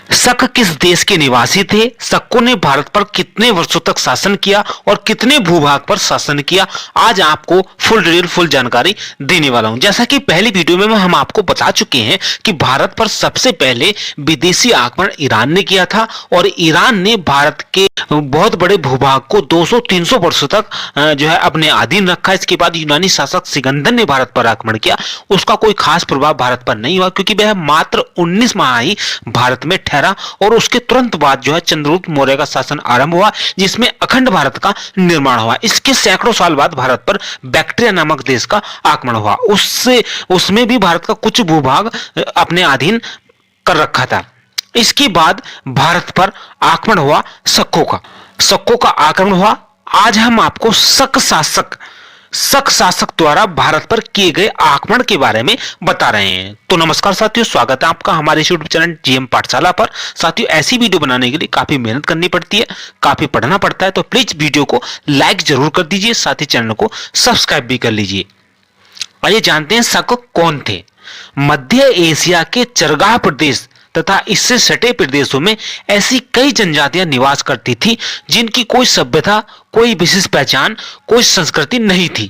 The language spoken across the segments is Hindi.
शक किस देश के निवासी थे? शकों ने भारत पर कितने वर्षों तक शासन किया और कितने भूभाग पर शासन किया? आज आपको फुल डिटेल फुल जानकारी देने वाला हूं। जैसा कि पहली वीडियो में हम आपको बता चुके हैं कि भारत पर सबसे पहले विदेशी आक्रमण ईरान ने किया था और ईरान ने भारत के बहुत बड़े भूभाग को 200-300 वर्षों तक जो है अपने अधीन रखा। इसके बाद यूनानी शासक सिकंदर ने भारत पर आक्रमण किया। उसका कोई खास प्रभाव भारत पर नहीं हुआ क्योंकि वह मात्र 19 माह ही भारत में ठहरा और उसके तुरंत बाद जो है चंद्रगुप्त मौर्य का शासन आरंभ हुआ, जिसमें अखंड भारत का निर्माण हुआ। इसके सैकड़ों साल बाद भारत पर बैक्ट्रिया नामक देश का आक्रमण हुआ। उसमें भी भारत का कुछ भूभाग अपने अधीन कर रखा था। इसके बाद भारत पर आक्रमण हुआ शकों का आक्रमण हुआ। आज हम आपको शक शासक द्वारा भारत पर किए गए आक्रमण के बारे में बता रहे हैं। तो नमस्कार साथियों, स्वागत है आपका हमारे यूट्यूब चैनल जीएम पाठशाला पर। साथियों, ऐसी वीडियो बनाने के लिए काफी मेहनत करनी पड़ती है, काफी पढ़ना पड़ता है, तो प्लीज वीडियो को लाइक जरूर कर दीजिए, साथ ही चैनल को सब्सक्राइब भी कर लीजिए। आइए जानते हैं शक कौन थे। मध्य एशिया के चरगाह प्रदेश तथा इससे सटे प्रदेशों में ऐसी कई जनजातियां निवास करती थी जिनकी कोई सभ्यता, कोई विशेष पहचान, कोई संस्कृति नहीं थी।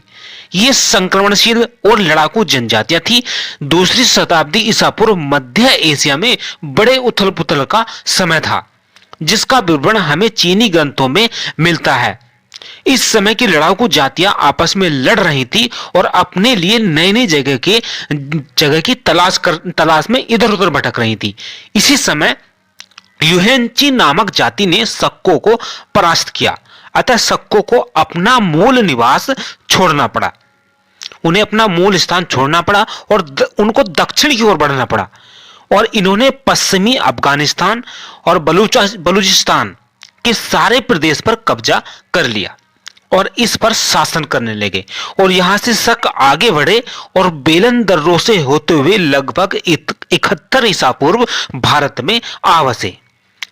ये संक्रमणशील और लड़ाकू जनजातियां थी। दूसरी शताब्दी ईसा पूर्व मध्य एशिया में बड़े उथल पुथल का समय था, जिसका विवरण हमें चीनी ग्रंथों में मिलता है। इस समय की लड़ाकू जातियां आपस में लड़ रही थी और अपने लिए नई नई जगह की तलाश में इधर उधर भटक रही थी। इसी समय युहेंची नामक जाति ने शकों को परास्त किया, अतः शकों को अपना मूल निवास छोड़ना पड़ा। उन्हें अपना मूल स्थान छोड़ना पड़ा और उनको दक्षिण की ओर बढ़ना पड़ा और इन्होंने पश्चिमी अफगानिस्तान और बलूचिस्तान के सारे प्रदेश पर कब्जा कर लिया और इस पर शासन करने लगे। और यहां से शक आगे बढ़े और बेलन दर्रों से होते हुए लगभग 71 ईसा पूर्व भारत में आ बसे।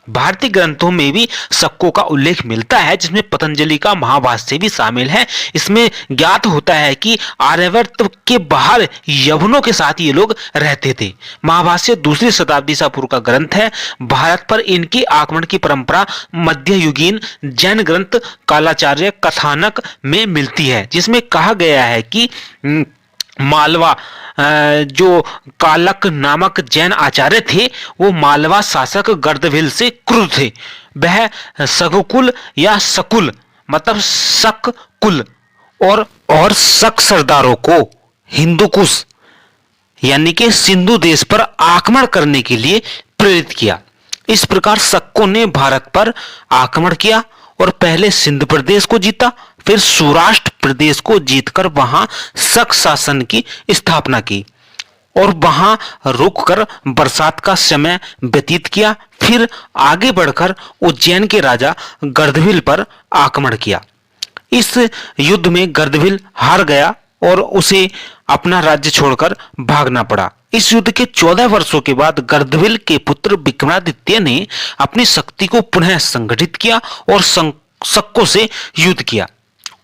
भारतीय ग्रंथों में भी शकों का उल्लेख मिलता है, जिसमें पतंजलि का महाभाष्य भी शामिल है। इसमें ज्ञात होता है कि आर्यावर्त के बाहर यवनों के साथ ये लोग रहते थे। महाभाष्य दूसरी शताब्दी ईसा पूर्व का ग्रंथ है। भारत पर इनके आक्रमण की परंपरा मध्ययुगीन जैन ग्रंथ कालाचार्य कथानक में मिलती है, जिसमें कहा गया है कि मालवा जो कालक नामक जैन आचार्य थे, वो मालवा शासक गर्दभिल से क्रुद्ध थे। वह सकुल या सकुल मतलब शक कुल और शक सरदारों को हिंदुकुश यानी कि सिंधु देश पर आक्रमण करने के लिए प्रेरित किया। इस प्रकार शकों ने भारत पर आक्रमण किया और पहले सिंध प्रदेश को जीता, फिर सौराष्ट्र प्रदेश को जीतकर वहां शक शासन की स्थापना की और वहां रुककर बरसात का समय व्यतीत किया। फिर आगे बढ़कर उज्जैन के राजा गर्दभिल पर आक्रमण किया। इस युद्ध में गर्दभिल हार गया और उसे अपना राज्य छोड़कर भागना पड़ा। इस युद्ध के 14 वर्षों के बाद गर्दभिल के पुत्र विक्रमादित्य ने अपनी शक्ति को पुनः संगठित किया और शकों से युद्ध किया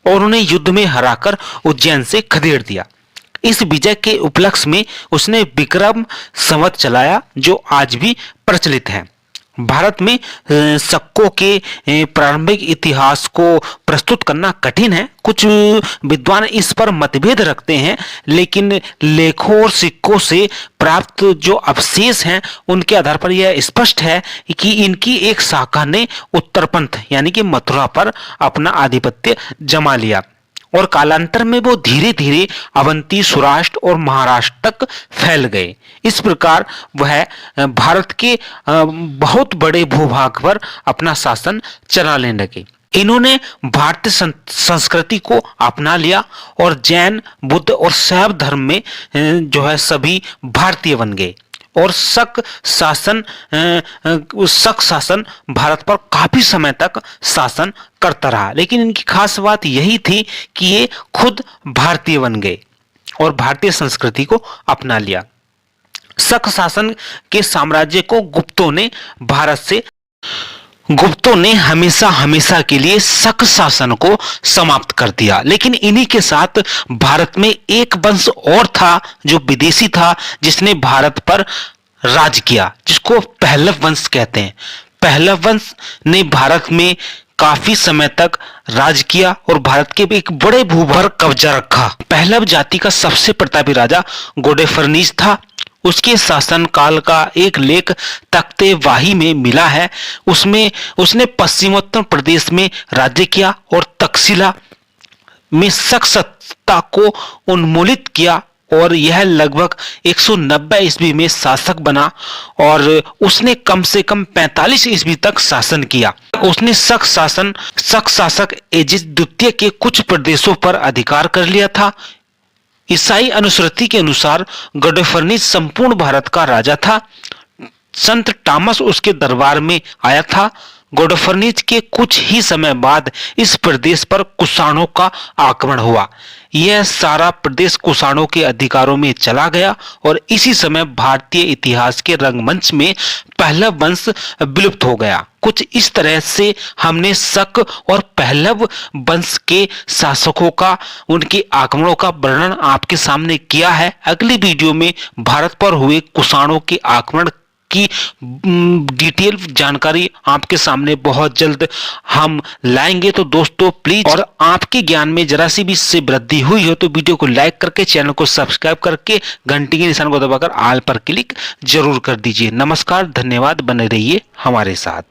और उन्हें युद्ध में हराकर उज्जैन से खदेड़ दिया। इस विजय के उपलक्ष्य में उसने विक्रम संवत चलाया, जो आज भी प्रचलित है। भारत में शकों के प्रारंभिक इतिहास को प्रस्तुत करना कठिन है। कुछ विद्वान इस पर मतभेद रखते हैं, लेकिन लेखों और सिक्कों से प्राप्त जो अवशेष हैं उनके आधार पर यह स्पष्ट है कि इनकी एक शाखा ने उत्तरपंथ यानी कि मथुरा पर अपना आधिपत्य जमा लिया और कालांतर में वो धीरे धीरे अवंती, सौराष्ट्र और महाराष्ट्र तक फैल गए। इस प्रकार वह भारत के बहुत बड़े भूभाग पर अपना शासन चलाने लगे। इन्होंने भारतीय संस्कृति को अपना लिया और जैन, बुद्ध और शैव धर्म में जो है सभी भारतीय बन गए और शक शासन भारत पर काफी समय तक शासन करता रहा। लेकिन इनकी खास बात यही थी कि ये खुद भारतीय बन गए और भारतीय संस्कृति को अपना लिया। शक शासन के साम्राज्य को गुप्तों ने हमेशा के लिए शक शासन को समाप्त कर दिया। लेकिन इन्हीं के साथ भारत में एक वंश और था जो विदेशी था, जिसने भारत पर राज किया, जिसको पहलव वंश कहते हैं। पहलव वंश ने भारत में काफी समय तक राज किया और भारत के एक बड़े भूभाग पर कब्जा रखा। पहलव जाति का सबसे प्रतापी राजा गोडेफर्निस था। उसके शासन काल का एक लेख तख्ते वाही में मिला है। उसमें उसने पश्चिमोत्तर प्रदेश में राज्य किया और तक्षशिला में शक सत्ता को उन्मूलित किया और यह लगभग 190 ईस्वी में शासक बना और उसने कम से कम 45 ईस्वी तक शासन किया। उसने शक शासक एजिस द्वितीय के कुछ प्रदेशों पर अधिकार कर लिया था। ईसाई अनुश्रुति के अनुसार गोडेफर्निस संपूर्ण भारत का राजा था। संत टॉमस उसके दरबार में आया था। गोडेफर्निस के कुछ ही समय बाद इस प्रदेश पर कुषाणों का आक्रमण हुआ। यह सारा प्रदेश कुषाणों के अधिकारों में चला गया और इसी समय भारतीय इतिहास के रंगमंच में पहलव वंश विलुप्त हो गया। कुछ इस तरह से हमने शक और पहलव वंश के शासकों का, उनके आक्रमणों का वर्णन आपके सामने किया है। अगली वीडियो में भारत पर हुए कुषाणों के आक्रमण की डिटेल जानकारी आपके सामने बहुत जल्द हम लाएंगे। तो दोस्तों प्लीज, और आपके ज्ञान में जरा सी भी इससे वृद्धि हुई हो तो वीडियो को लाइक करके, चैनल को सब्सक्राइब करके, घंटी के निशान को दबाकर ऑल पर क्लिक जरूर कर दीजिए। नमस्कार, धन्यवाद, बने रहिए हमारे साथ।